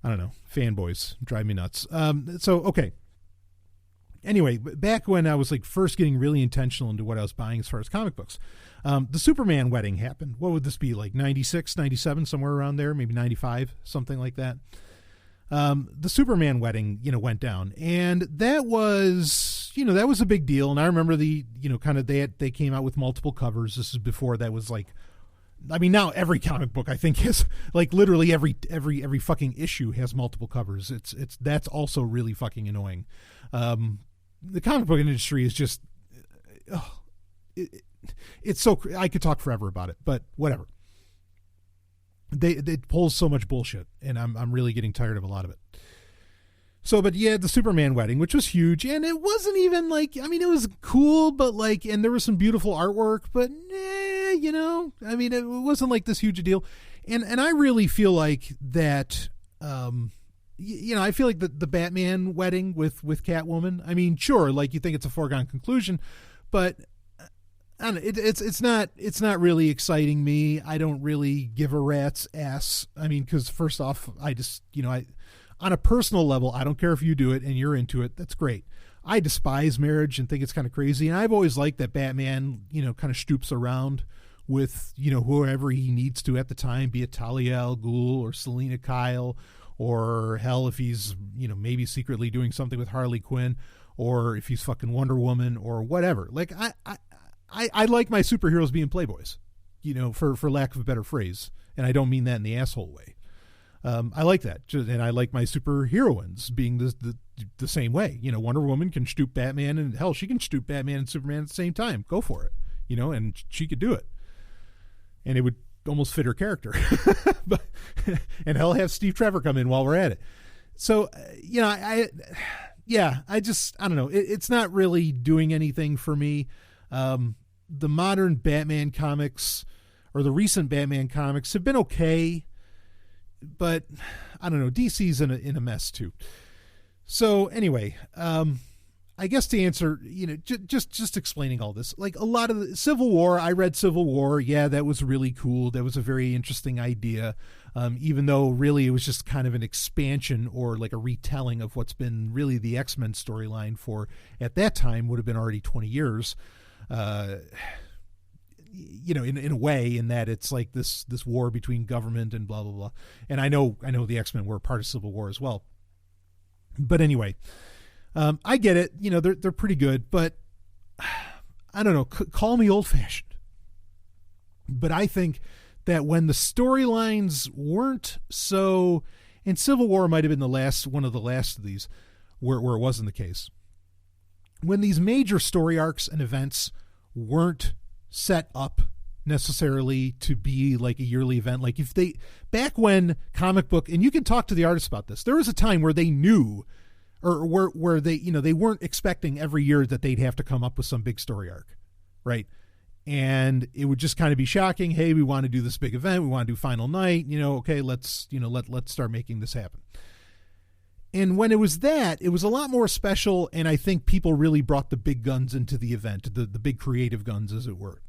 I don't know, fanboys drive me nuts. Okay. Anyway, back when I was first getting really intentional into what I was buying as far as comic books, the Superman wedding happened. What would this be, 96, 97, somewhere around there, maybe 95, something like that. The Superman wedding, went down, and that was a big deal. And I remember they came out with multiple covers. This is before that was now every comic book I think has literally every fucking issue has multiple covers. That's also really fucking annoying. The comic book industry is just, it's so, I could talk forever about it, but whatever. They pulls so much bullshit, and I'm really getting tired of a lot of it. So, but yeah, the Superman wedding, which was huge, and it wasn't even it was cool, but and there was some beautiful artwork, but it wasn't this huge a deal. And I really feel like that, I feel like the Batman wedding with Catwoman, sure, you think it's a foregone conclusion, but I don't know, it's not really exciting me. I don't really give a rat's ass. Because first off, I just, on a personal level, I don't care if you do it and you're into it. That's great. I despise marriage and think it's kind of crazy. And I've always liked that Batman, kind of stoops around with, whoever he needs to at the time, be it Talia al Ghul or Selena Kyle, or hell, if he's, maybe secretly doing something with Harley Quinn, or if he's fucking Wonder Woman or whatever. I like my superheroes being playboys, for lack of a better phrase. And I don't mean that in the asshole way. I like that. And I like my superheroines being the same way. Wonder Woman can stoop Batman, and hell, she can stoop Batman and Superman at the same time. Go for it. And she could do it. And it would almost fit her character. And hell, have Steve Trevor come in while we're at it. So, I don't know. It's not really doing anything for me. The modern Batman comics, or the recent Batman comics, have been okay, but I don't know. DC's in a mess too. So anyway, I guess to answer, just explaining all this, a lot of the Civil War, I read Civil War. Yeah, that was really cool. That was a very interesting idea. Even though really it was just kind of an expansion or a retelling of what's been really the X-Men storyline for, at that time, would have been already 20 years. in a way, in that it's like this war between government and blah blah blah. And I know the X-Men were part of Civil War as well. But anyway, I get it. They're pretty good, but I don't know. Call me old-fashioned, but I think that when the storylines weren't so, and Civil War might have been one of the last of these, where it wasn't the case. When these major story arcs and events weren't set up necessarily to be like a yearly event, like back when comic book, and you can talk to the artists about this, there was a time where they knew, or where they, they weren't expecting every year that they'd have to come up with some big story arc, right? And it would just kind of be shocking. Hey, we want to do this big event. We want to do Final Night. Okay, let's start making this happen. And when it was a lot more special. And I think people really brought the big guns into the event, the big creative guns, as it were.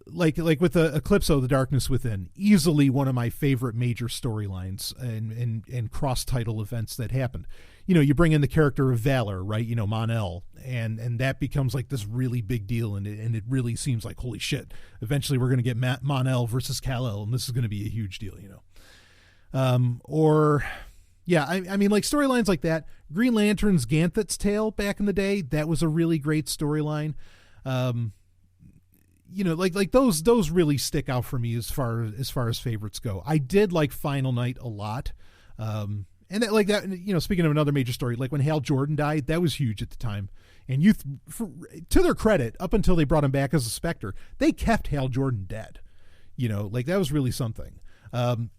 Like with Eclipso, The Darkness Within, easily one of my favorite major storylines and cross-title events that happened. You bring in the character of Valor, right? Mon-El, and that becomes like this really big deal, and it really seems like, holy shit, eventually we're going to get Mon-El versus Kal-El, and this is going to be a huge deal, I mean, like storylines like that. Green Lantern's Ganthet's Tale back in the day, that was a really great storyline. Like those really stick out for me as far as favorites go. I did like Final Night a lot. And that, like that, speaking of another major story, like when Hal Jordan died, that was huge at the time. And to their credit, up until they brought him back as a Spectre, they kept Hal Jordan dead. Like that was really something.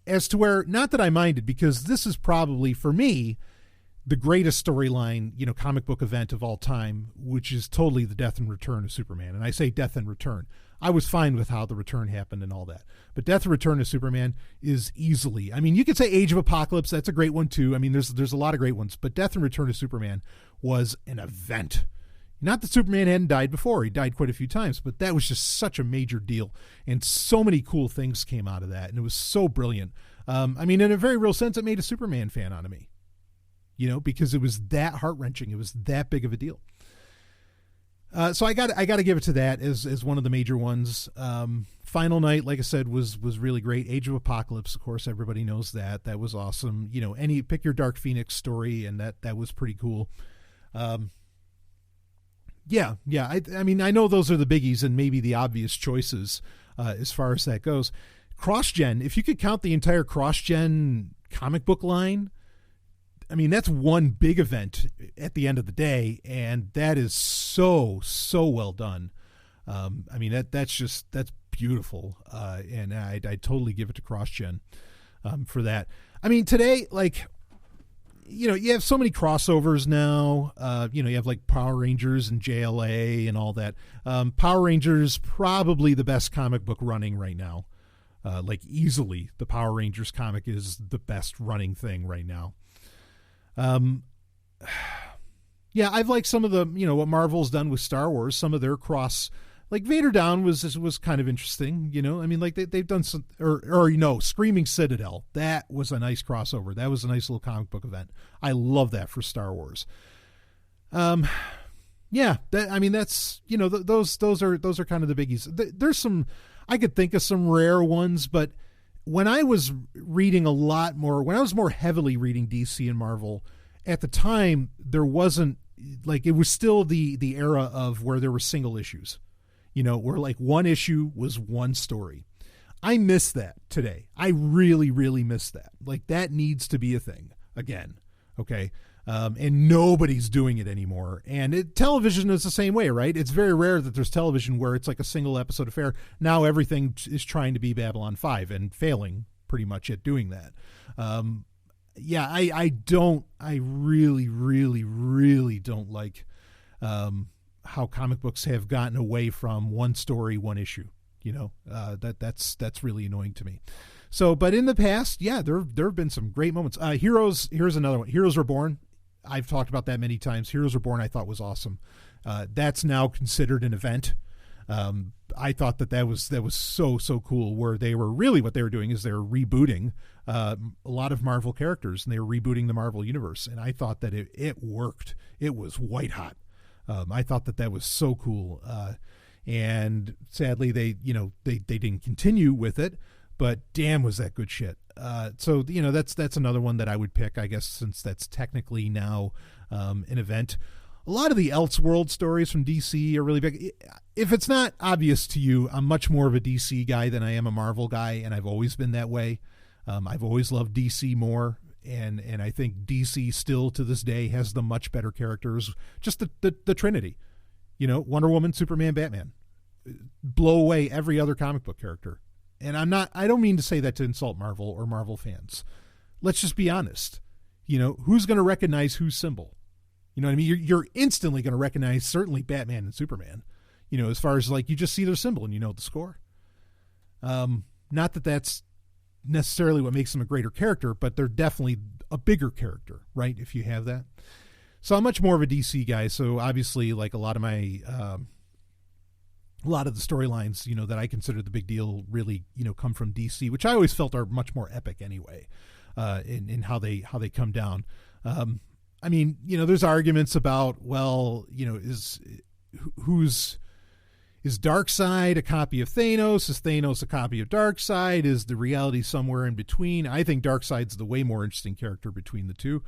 As to where, not that I minded, because this is probably, for me, the greatest storyline, comic book event of all time, which is totally the death and return of Superman. And I say death and return. I was fine with how the return happened and all that. But death and return of Superman is easily, I mean, you could say Age of Apocalypse. That's a great one too. I mean, there's a lot of great ones, but death and return of Superman was an event. Not that Superman hadn't died before. He died quite a few times, but that was just such a major deal. And so many cool things came out of that. And it was so brilliant. I mean, in a very real sense, it made a Superman fan out of me. Because it was that heart-wrenching. It was that big of a deal. So I got to give it to that as one of the major ones. Final Night, like I said, was really great. Age of Apocalypse, of course, everybody knows that. That was awesome. Pick your Dark Phoenix story, and that was pretty cool. Yeah. I mean, I know those are the biggies and maybe the obvious choices as far as that goes. Cross-gen, if you could count the entire cross-gen comic book line, I mean, that's one big event at the end of the day, and that is so well done. I mean, that's beautiful, and I'd totally give it to CrossGen for that. I mean, today, like, you have so many crossovers now. You have like Power Rangers and JLA and all that. Power Rangers, probably the best comic book running right now. Like, easily, the Power Rangers comic is the best running thing right now. Yeah, I've liked some of the, what Marvel's done with Star Wars, some of their cross, like Vader Down was kind of interesting, I mean, like they've done some, or Screaming Citadel, that was a nice crossover. That was a nice little comic book event. I love that for Star Wars. Yeah, I mean, that's, those are kind of the biggies. There's some, I could think of some rare ones, but when I was reading when I was more heavily reading DC and Marvel at the time, there wasn't, like, it was still the era of where there were single issues, where like one issue was one story. I miss that today. I really, really miss that. Like, that needs to be a thing again. Okay. And nobody's doing it anymore. And television is the same way, right? It's very rare that there's television where it's like a single episode affair. Now everything is trying to be Babylon 5 and failing pretty much at doing that. Yeah, I really, really, really don't like how comic books have gotten away from one story, one issue. That's really annoying to me. So, but in the past, yeah, there have been some great moments. Here's another one. Heroes Reborn. I've talked about that many times. Heroes Reborn, I thought, was awesome. That's now considered an event. I thought that was so cool, where what they were doing is they were rebooting a lot of Marvel characters, and they were rebooting the Marvel universe. And I thought that it worked. It was white hot. I thought that was so cool. and sadly they didn't continue with it, but damn, was that good shit. So that's another one that I would pick, I guess, since that's technically now an event. A lot of the Elseworld stories from DC are really big. If it's not obvious to you, I'm much more of a DC guy than I am a Marvel guy, and I've always been that way. I've always loved DC more, and I think DC still to this day has the much better characters. Just the Trinity, Wonder Woman, Superman, Batman, blow away every other comic book character. And I don't mean to say that to insult Marvel or Marvel fans. Let's just be honest. Who's going to recognize whose symbol? You know what I mean? You're instantly going to recognize certainly Batman and Superman, as far as like you just see their symbol and the score. Not that that's necessarily what makes them a greater character, but they're definitely a bigger character, right? If you have that. So I'm much more of a DC guy. So obviously, like a lot of my, a lot of the storylines, that I consider the big deal really, come from DC, which I always felt are much more epic anyway, in how they come down. I mean, there's arguments about, well, is Darkseid a copy of Thanos? Is Thanos a copy of Darkseid? Is the reality somewhere in between? I think Darkseid's the way more interesting character between the two.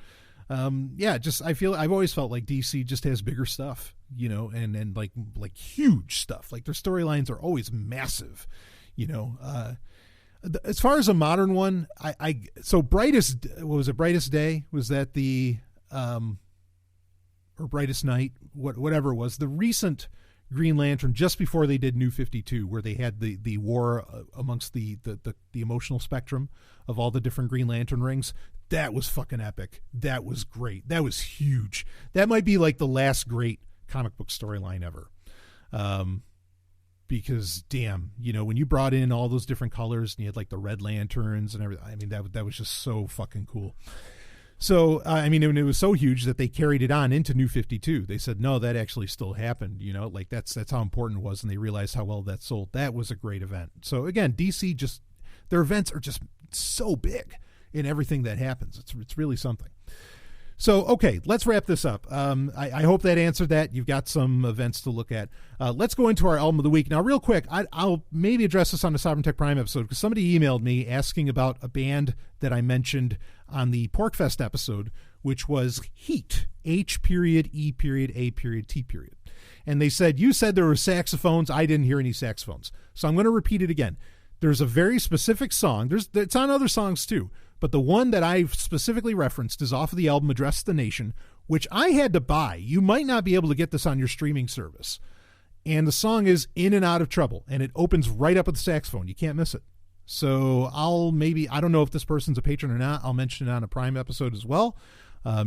I've always felt like DC just has bigger stuff, and like huge stuff. Like their storylines are always massive, As far as a modern one, Brightest Day, was that the or Brightest Night, whatever it was, the recent Green Lantern just before they did New 52, where they had the war amongst the emotional spectrum of all the different Green Lantern rings. That was fucking epic. That was great. That was huge. That might be like the last great comic book storyline ever. Because damn, when you brought in all those different colors and you had like the Red Lanterns and everything, I mean, that was just so fucking cool. So, it was so huge that they carried it on into New 52. They said, no, that actually still happened, like that's how important it was. And they realized how well that sold. That was a great event. So again, DC their events are just so big in everything that happens. It's really something. So, okay, let's wrap this up. I hope that answered that. You've got some events to look at. Let's go into our album of the week. Now, real quick, I'll maybe address this on the Sovereign Tech Prime episode because somebody emailed me asking about a band that I mentioned on the Porkfest episode, which was Heat, H.E.A.T. And they said, you said there were saxophones. I didn't hear any saxophones. So I'm going to repeat it again. There's a very specific song. It's on other songs too. But the one that I've specifically referenced is off of the album Address the Nation, which I had to buy. You might not be able to get this on your streaming service. And the song is In and Out of Trouble, and it opens right up with the saxophone. You can't miss it. So I don't know if this person's a patron or not. I'll mention it on a Prime episode as well,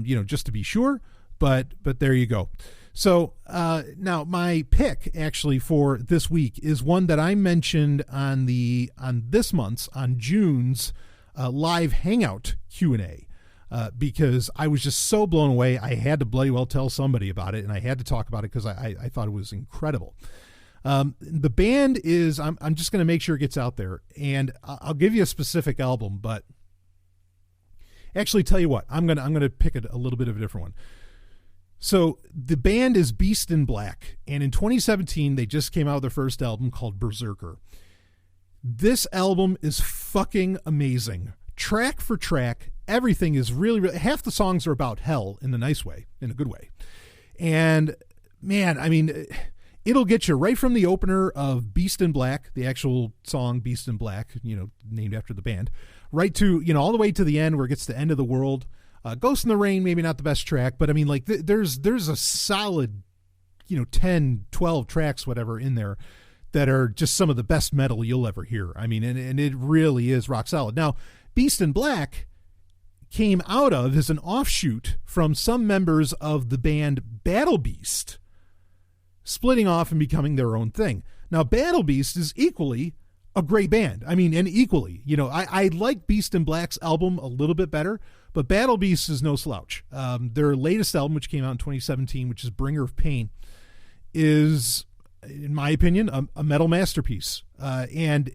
just to be sure. But there you go. So now my pick actually for this week is one that I mentioned on June's live hangout Q&A, because I was just so blown away. I had to bloody well tell somebody about it, and I had to talk about it because I thought it was incredible. The band is, I'm just going to make sure it gets out there, and I'll give you a specific album, but actually tell you what, I'm going to pick a little bit of a different one. So the band is Beast in Black, and in 2017, they just came out with their first album called Berserker. This album is fucking amazing. Track for track, everything is really, half the songs are about hell in a nice way, in a good way. And man, it'll get you right from the opener of Beast in Black, the actual song Beast in Black, named after the band, right to, all the way to the end where it gets to End of the World. Ghost in the Rain, maybe not the best track, but there's a solid, 10, 12 tracks, whatever, in there that are just some of the best metal you'll ever hear. And it really is rock solid. Now, Beast in Black came out of as an offshoot from some members of the band Battle Beast splitting off and becoming their own thing. Now, Battle Beast is equally a great band. And equally, I like Beast in Black's album a little bit better, but Battle Beast is no slouch. Their latest album, which came out in 2017, which is Bringer of Pain, is, in my opinion, a metal masterpiece, and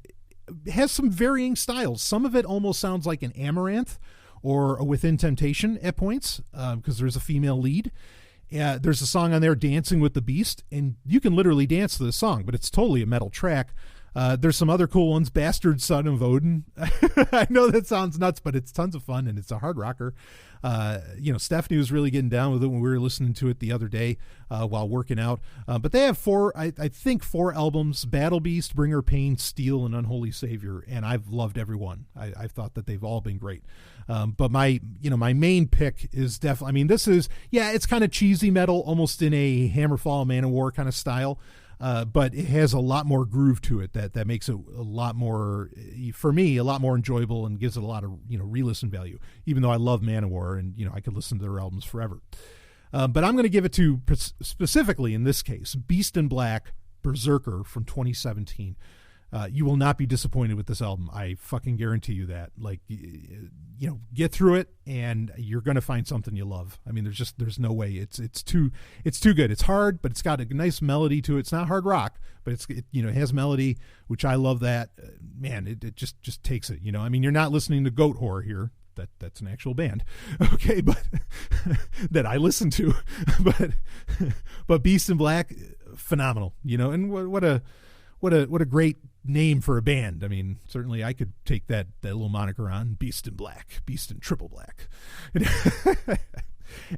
has some varying styles. Some of it almost sounds like an Amaranth or a Within Temptation at points, because there's a female lead. There's a song on there, Dancing with the Beast, and you can literally dance to this song, but it's totally a metal track. There's some other cool ones, Bastard Son of Odin. I know that sounds nuts, but it's tons of fun, and it's a hard rocker. Stephanie was really getting down with it when we were listening to it the other day while working out. But they have four albums: Battle Beast, Bring Her Pain, Steel, and Unholy Savior, and I've loved every one. I've thought that they've all been great. But my main pick is definitely, it's kind of cheesy metal, almost in a Hammerfall, Manowar kind of style. But it has a lot more groove to it that makes it a lot more, for me, a lot more enjoyable and gives it a lot of, re-listen value, even though I love Manowar and, I could listen to their albums forever. But I'm going to give it to, specifically in this case, Beast in Black, Berserker from 2017. You will not be disappointed with this album. I fucking guarantee you that. Like, get through it and you're going to find something you love. I mean, there's no way. It's too good. It's hard, but it's got a nice melody to it. It's not hard rock, but it has melody, which I love that. Man, it just takes it, I mean, you're not listening to Goat Whore here. That's an actual band. Okay. But that I listen to, but Beast in Black, phenomenal, and what a great name for a band. I mean, certainly I could take that little moniker on, Beast in Black, Beast in Triple Black.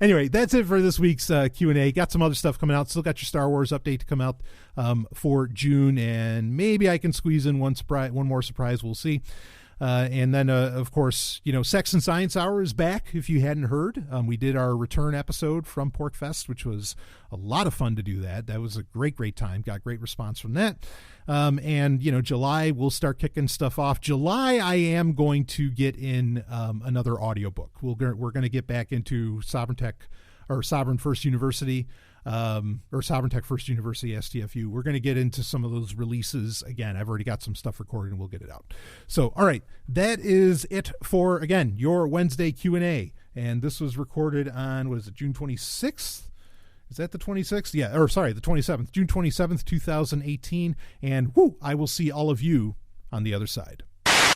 Anyway, that's it for this week's Q&A. Got some other stuff coming out. Still got your Star Wars update to come out for June, and maybe I can squeeze in one more surprise. We'll see. And then, of course, Sex and Science Hour is back, if you hadn't heard. We did our return episode from Porkfest, which was a lot of fun to do that. That was a great time. Got great response from that. And, July, we'll start kicking stuff off. July, I am going to get in another audiobook. We're going to get back into Sovereign First University. Or Sovereign Tech First University, STFU. We're going to get into some of those releases. Again, I've already got some stuff recorded and we'll get it out. So, all right, that is it for, again, your Wednesday Q&A. And this was recorded on, June 26th? Is that the 26th? Yeah, or sorry, the 27th, June 27th, 2018. And I will see all of you on the other side.